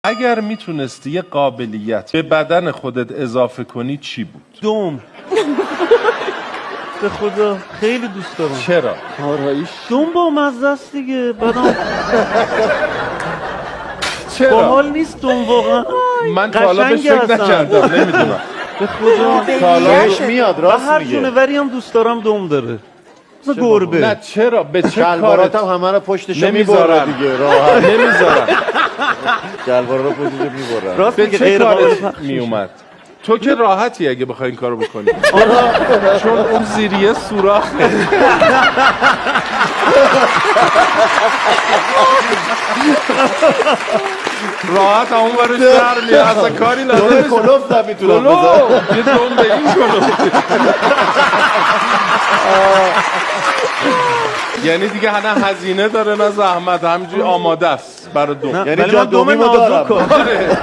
اگر میتونستی یه قابلیت به بدن خودت اضافه کنی چی بود؟ دوم. به خدا خیلی دوست دارم. چرا؟ آرایش. دوم با مزه است دیگه. بعدم چرا؟ باحال نیست دوم واقعا. من تا حالا بهش قشنگه فکر اصلا. نکردم، نمیدونم. به خدا تا حالا بهش میاد و راست هر میگه. جونوری هم دوست دارم دوم داره. مثلا گربه. نه چرا؟ به چه شلوارات کارت؟ هم همه رو پشتش نمیذارن. میبره دیگه راحت. نمیذارم. شلوارا رو پشتش میبره. راست به میگه چه غیر قابل کارت پخش. میومد؟ تو که راحتی اگه بخوای این کارو بکنی. چون اون زیریه سوراخه. راحت اون برش در میاد، اصلا کاری دوم نداره. کلوف هم میتونم کلو بزنم. یه دوم به این کلو. یعنی دیگه نه هزینه داره نه زحمت، همینجوری آماده است برای دوم. نه، یعنی ولی جا من دوم دومی رو دارم. نازک